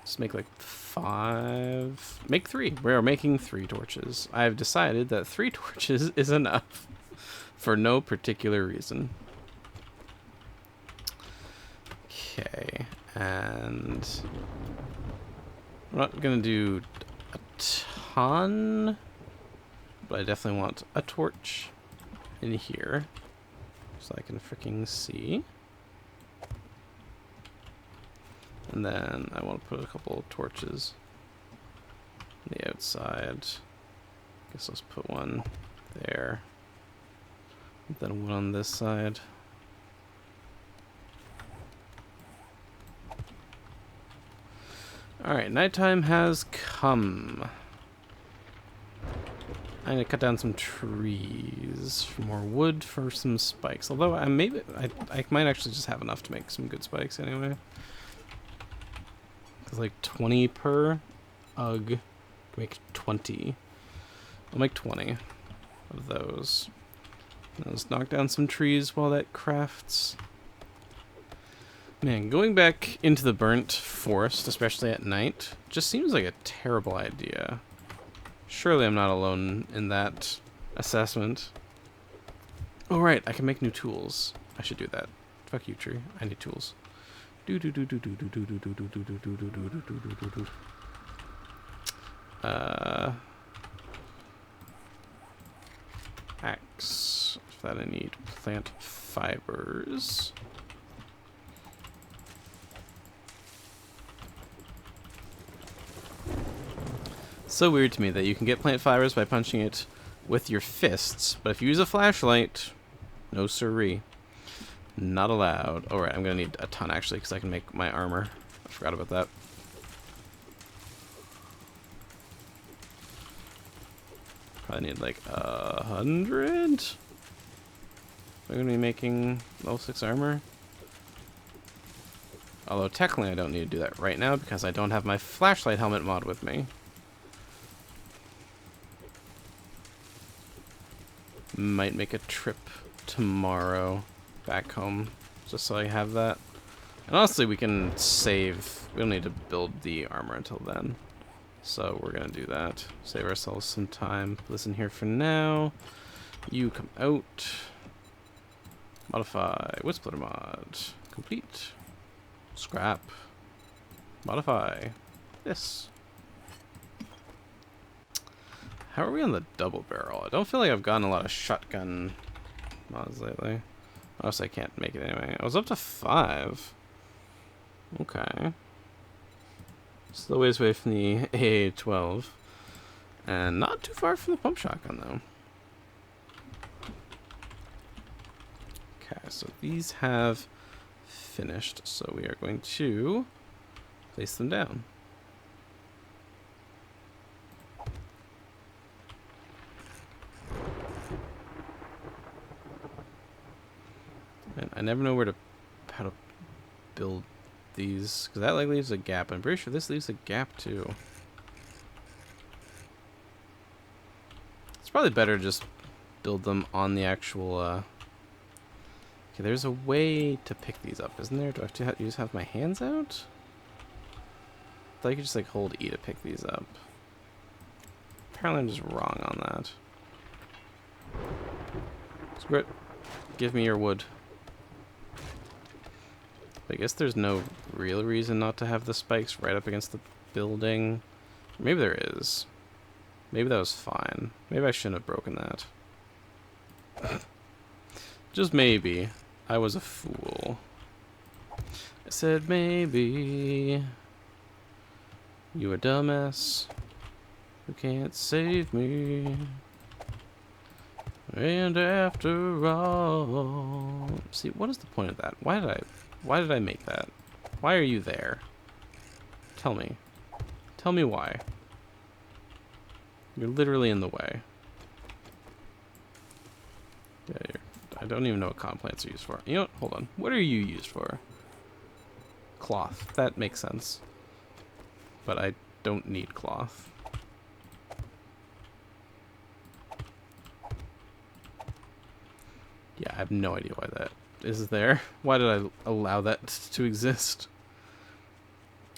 [SPEAKER 1] Just make like 5. Make 3. We are making 3 torches. I've decided that 3 torches is enough for no particular reason. Okay, and I'm not gonna do a ton, but I definitely want a torch in here so I can freaking see. And then I want to put a couple of torches on the outside. Guess let's put one there. And then one on this side. Alright, nighttime has come. I'm gonna cut down some trees for more wood for some spikes. Although I might actually just have enough to make some good spikes anyway. It's like 20 per. Ugh. Make 20. I'll make 20 of those. Now let's knock down some trees while that crafts. Man, going back into the burnt forest, especially at night, just seems like a terrible idea. Surely I'm not alone in that assessment. Oh right, I can make new tools. I should do that. Fuck you, tree. I need tools. Axe. For that I need plant fibers. So weird to me that you can get plant fibers by punching it with your fists, but if you use a flashlight, no siree. Not allowed. Alright, I'm gonna need a ton actually, because I can make my armor. I forgot about that. Probably need like 100? I'm gonna be making level 6 armor. Although technically I don't need to do that right now because I don't have my flashlight helmet mod with me. Might make a trip tomorrow back home just so I have that. And honestly, we can save. We don't need to build the armor until then. So we're going to do that. Save ourselves some time. Listen here for now. You come out. Modify. Wood splitter mod. Complete. Scrap. Modify. This. How are we on the double barrel? I don't feel like I've gotten a lot of shotgun mods lately. Honestly, I can't make it anyway. I was up to 5. Okay. Still ways away from the AA-12. And not too far from the pump shotgun, though. Okay, so these have finished. So we are going to place them down. And I never know how to build these, because that like leaves a gap. I'm pretty sure this leaves a gap too. It's probably better to just build them on the actual. Okay, there's a way to pick these up, isn't there? Do I have to just have my hands out? I thought you could just like hold E to pick these up. Apparently, I'm just wrong on that. Screw it. Give me your wood. I guess there's no real reason not to have the spikes right up against the building. Maybe there is. Maybe that was fine. Maybe I shouldn't have broken that. Just maybe. I was a fool. I said maybe. You a dumbass who can't save me. And after all... See, what is the point of that? Why did I make that? Why are you there? Tell me. Tell me why. You're literally in the way. Yeah, I don't even know what comp plants are used for. You know what? Hold on. What are you used for? Cloth. That makes sense. But I don't need cloth. Yeah, I have no idea why that is there. Why did I allow that to exist?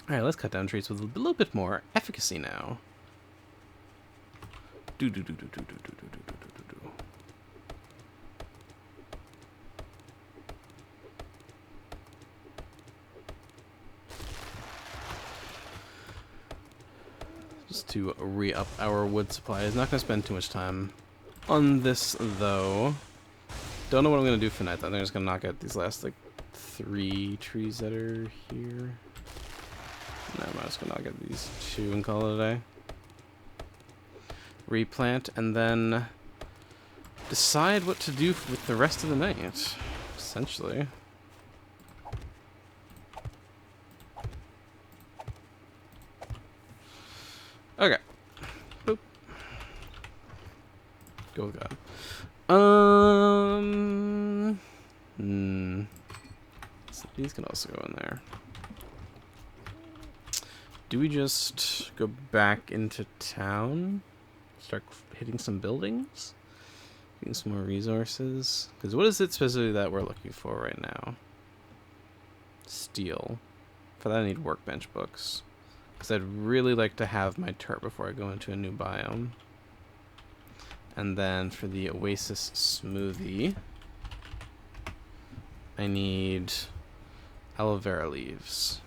[SPEAKER 1] Alright, let's cut down trees with a little bit more efficacy now. Just to re-up our wood supply. I'm not going to spend too much time on this, though. Don't know what I'm going to do for night, though. I'm just going to knock out these last, like, 3 trees that are here. No, I'm just going to knock out these 2 and call it a day. Replant, and then decide what to do with the rest of the night, essentially. Okay. Boop. Go with God. So these can also go in there. Do we just go back into town? Start hitting some buildings? Getting some more resources? Because what is it specifically that we're looking for right now? Steel. For that I need workbench books. Because I'd really like to have my turret before I go into a new biome. And then for the Oasis smoothie, I need aloe vera leaves.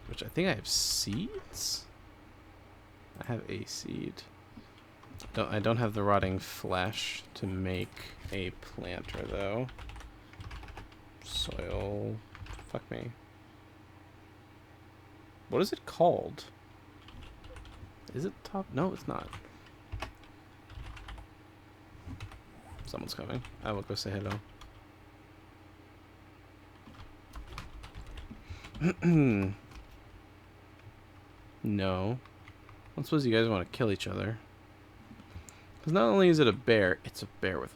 [SPEAKER 1] Which I think I have seeds? I have a seed. I don't have the rotting flesh to make a planter though. Soil. Fuck me. What is it called? Is it top? No, it's not. Someone's coming. I will go say hello. No. I don't suppose you guys want to kill each other. Because not only is it a bear, it's a bear with...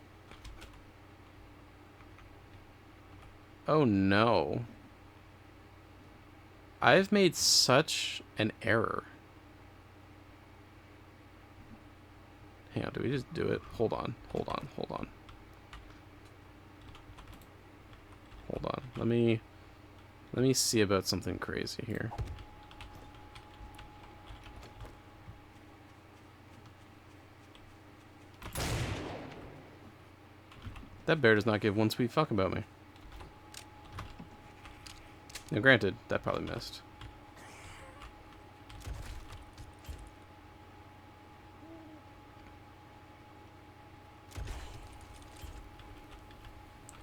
[SPEAKER 1] Oh no. I've made such an error. Hang on, do we just do it? Hold on, hold on, hold on. Hold on, let me Let me see about something crazy here. That bear does not give one sweet fuck about me. Now granted, that probably missed.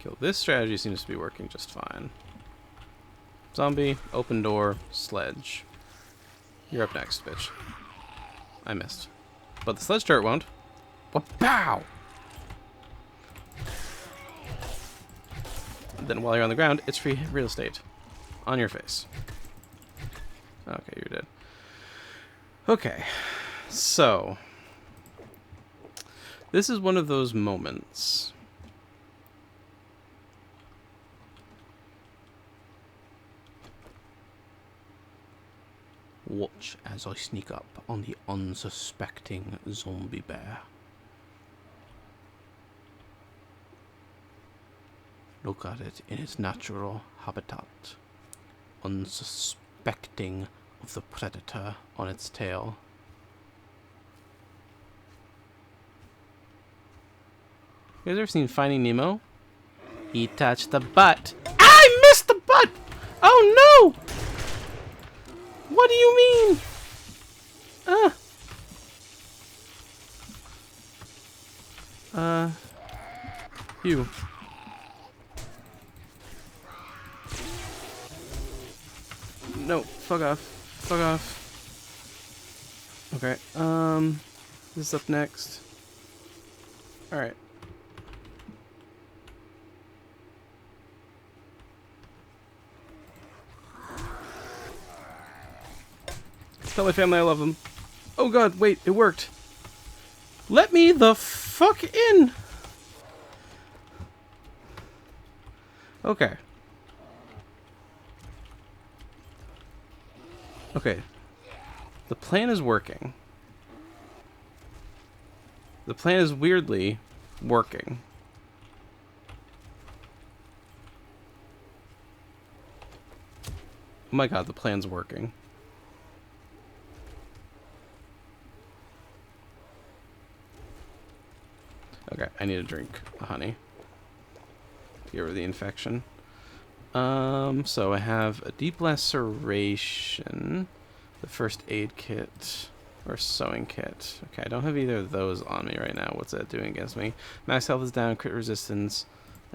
[SPEAKER 1] Kill. This strategy seems to be working just fine. Zombie, open door, sledge. You're up next, bitch. I missed. But the sledge turret won't. Pow! Then while you're on the ground, it's free real estate. On your face. Okay, you're dead. Okay. So. This is one of those moments. Watch as I sneak up on the unsuspecting zombie bear. Look at it in its natural habitat, unsuspecting of the predator on its tail. You guys ever seen Finding Nemo? He touched the butt. I missed the butt! Oh no! What do you mean? You. No, fuck off. Fuck off. Okay, this is up next. Alright. Tell my family I love them. Oh god, wait, it worked. Let me the fuck in! Okay. Okay. The plan is working. The plan is weirdly working. Oh my god, the plan's working. Okay, I need a drink of honey to get rid of the infection. So I have a deep laceration, the first aid kit, or sewing kit. Okay, I don't have either of those on me right now. What's that doing against me? Max health is down, crit resistance,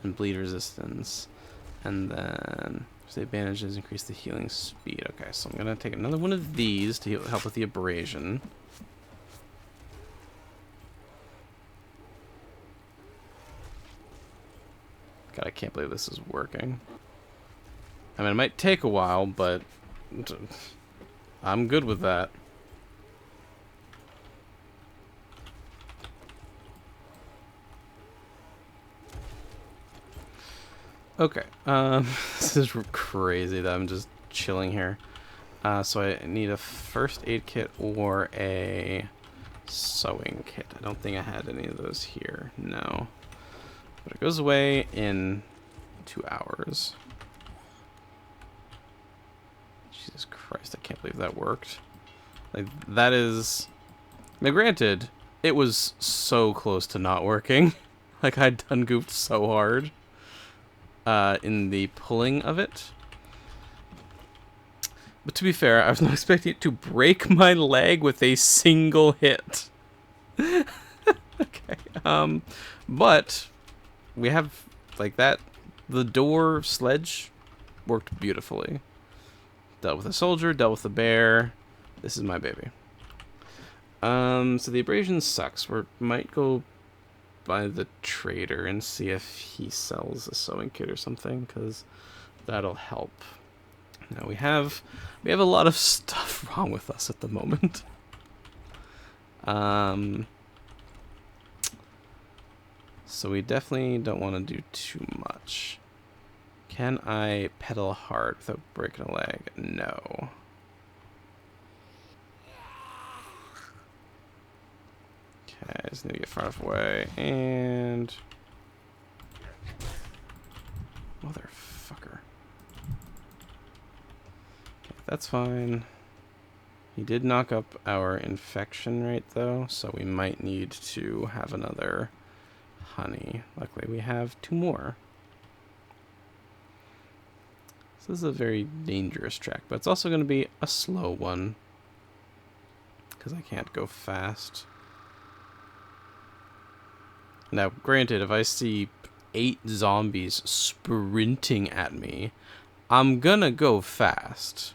[SPEAKER 1] and bleed resistance. And then the bandages increase the healing speed. Okay, so I'm gonna take another one of these to help with the abrasion. God, I can't believe this is working. I mean, it might take a while, but I'm good with that. Okay, this is crazy that I'm just chilling here. So I need a first aid kit or a sewing kit. I don't think I had any of those here. No. But it goes away in 2 hours. Jesus Christ, I can't believe that worked. Like, that is... Now, granted, it was so close to not working. Like, I'd done goofed so hard in the pulling of it. But to be fair, I was not expecting it to break my leg with a single hit. Okay, but... we have, like, that. The door sledge worked beautifully. Dealt with a soldier, dealt with a bear. This is my baby. So the abrasion sucks. We might go by the trader and see if he sells a sewing kit or something, because that'll help. Now we have a lot of stuff wrong with us at the moment. So we definitely don't want to do too much. Can I pedal hard without breaking a leg? No. Okay, I just need to get far enough away. And... motherfucker. That's fine. He did knock up our infection rate, though, so we might need to have another honey. Luckily, we have 2 more. So this is a very dangerous track, but it's also going to be a slow one, because I can't go fast. Now, granted, if I see 8 zombies sprinting at me, I'm gonna go fast.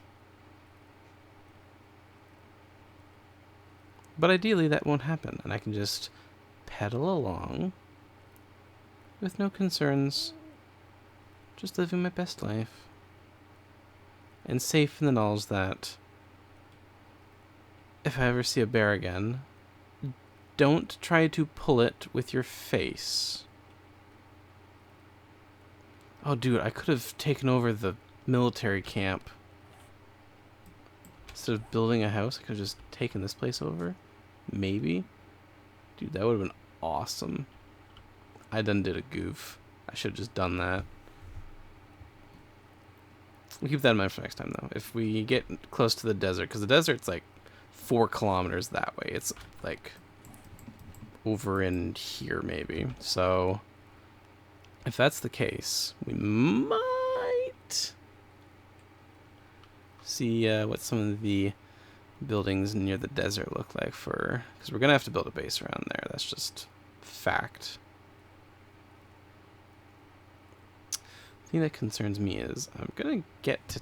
[SPEAKER 1] But ideally that won't happen, and I can just pedal along with no concerns, just living my best life. And safe in the knowledge that if I ever see a bear again, don't try to pull it with your face. Oh, dude, I could have taken over the military camp. Instead of building a house, I could have just taken this place over. Maybe. Dude, that would have been awesome. I done did a goof. I should have just done that. We'll keep that in mind for next time, though. If we get close to the desert, because the desert's like 4 kilometers that way. It's like over in here, maybe. So if that's the case, we might see what some of the buildings near the desert look like for, because we're gonna have to build a base around there. That's just fact. The thing that concerns me is I'm gonna get to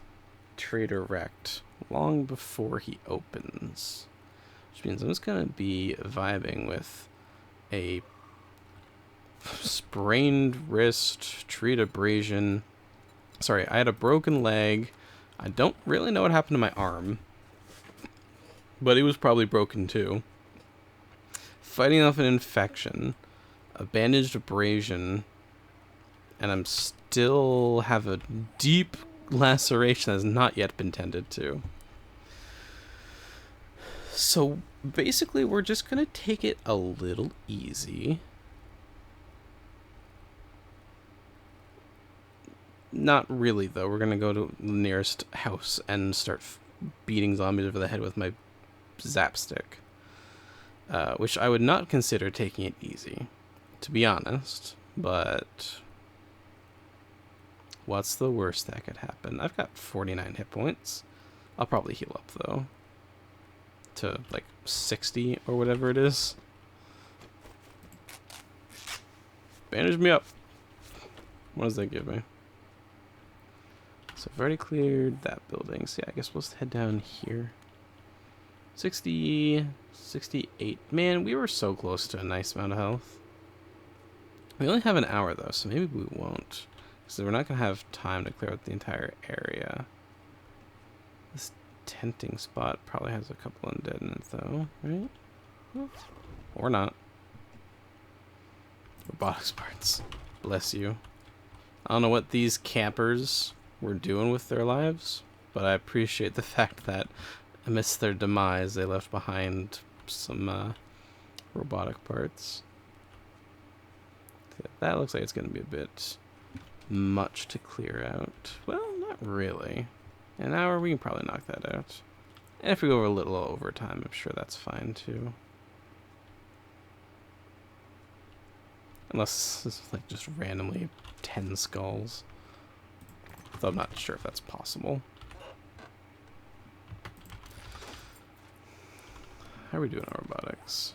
[SPEAKER 1] Trader Rect long before he opens, which means I'm just gonna be vibing with a sprained wrist, treat abrasion. Sorry, I had a broken leg. I don't really know what happened to my arm, but it was probably broken too. Fighting off an infection, a bandaged abrasion, and I'm still have a deep laceration that has not yet been tended to. So basically, we're just gonna take it a little easy. Not really, though. We're gonna go to the nearest house and start beating zombies over the head with my zap stick. Which I would not consider taking it easy, to be honest. But what's the worst that could happen? I've got 49 hit points. I'll probably heal up, though, to like 60 or whatever it is. Bandage me up. What does that give me? So I've already cleared that building. So yeah, I guess we'll head down here. 60, 68. Man, we were so close to a nice amount of health. We only have an hour, though, so maybe we won't. So we're not going to have time to clear out the entire area. This tenting spot probably has a couple undead in it, though, right? Or not. Robotics parts. Bless you. I don't know what these campers were doing with their lives, but I appreciate the fact that amidst their demise, they left behind some robotic parts. That looks like it's going to be a bit much to clear out. Well, not really. An hour, we can probably knock that out. And if we go over a little overtime, I'm sure that's fine too. Unless this is like just randomly 10 skulls. Though I'm not sure if that's possible. How are we doing on robotics?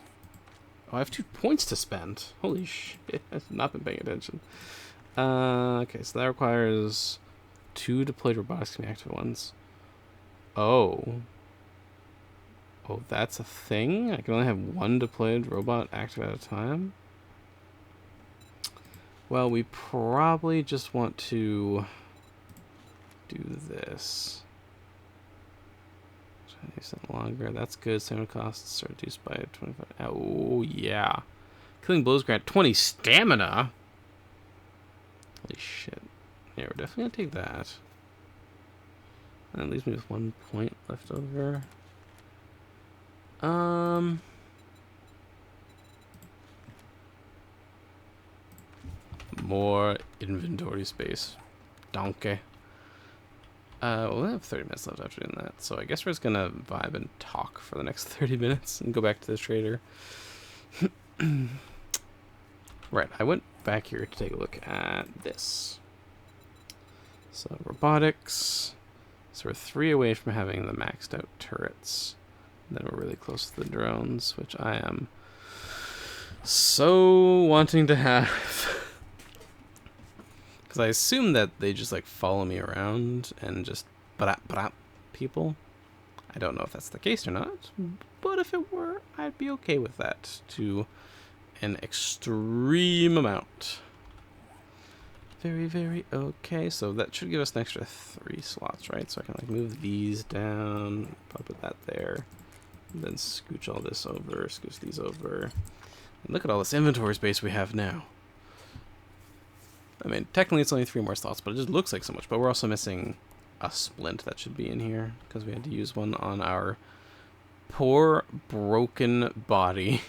[SPEAKER 1] Oh, I have 2 points to spend. Holy shit, I've not been paying attention. Okay, so that requires 2 deployed robotics to be active at once. Oh. Oh, that's a thing? I can only have 1 deployed robot active at a time? Well, we probably just want to do this. 20% longer. That's good. Stamina costs are reduced by 25. Oh, yeah. Killing blows grant 20 stamina. Holy shit. Yeah, we're definitely going to take that. And that leaves me with 1 point left over. More inventory space. Donkey. We'll have 30 minutes left after doing that, so I guess we're just gonna vibe and talk for the next 30 minutes and go back to the trader. Right, I went back here to take a look at this. So, robotics. So we're 3 away from having the maxed out turrets. And then we're really close to the drones, which I am so wanting to have. Because I assume that they just like follow me around and just barap people. I don't know if that's the case or not, but if it were, I'd be okay with that to an extreme amount. Very, very okay. So that should give us an extra 3 slots, right? So I can like move these down, probably put that there, and then scooch all this over, scooch these over. And look at all this inventory space we have now. I mean, technically it's only 3 more slots, but it just looks like so much. But we're also missing a splint that should be in here because we had to use one on our poor broken body.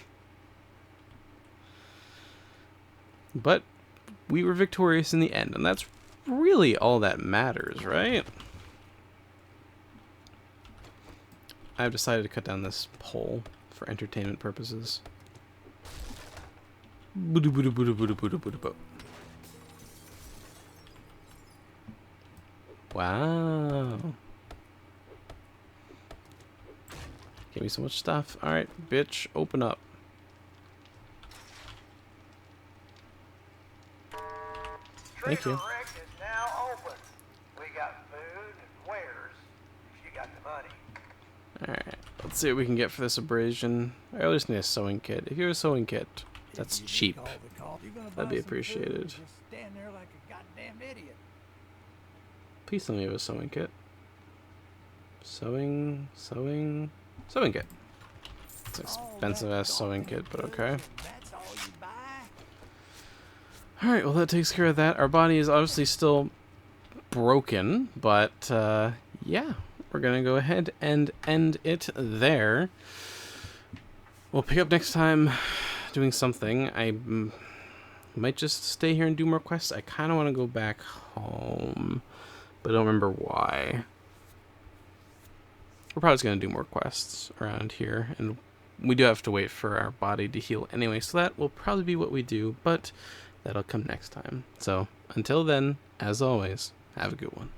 [SPEAKER 1] But we were victorious in the end, and that's really all that matters, right? I've decided to cut down this pole for entertainment purposes. Wow. Gave me so much stuff. Alright, bitch, open up. Thank you.
[SPEAKER 4] Rick is now open. We got food and wares if you got the money.
[SPEAKER 1] Alright, let's see what we can get for this abrasion. I always need a sewing kit. If you have a sewing kit, that's cheap. That'd be appreciated.
[SPEAKER 3] Just stand there like a goddamn idiot.
[SPEAKER 1] Please tell me you have a sewing kit. Sewing kit. It's expensive ass sewing kit, but okay.
[SPEAKER 3] That's all you buy?
[SPEAKER 1] Alright, well that takes care of that. Our body is obviously still broken, but yeah, we're gonna go ahead and end it there. We'll pick up next time doing something. I might just stay here and do more quests. I kind of want to go back home, but I don't remember why. We're probably just going to do more quests around here, and we do have to wait for our body to heal anyway, so that will probably be what we do, but that'll come next time. So, until then, as always, have a good one.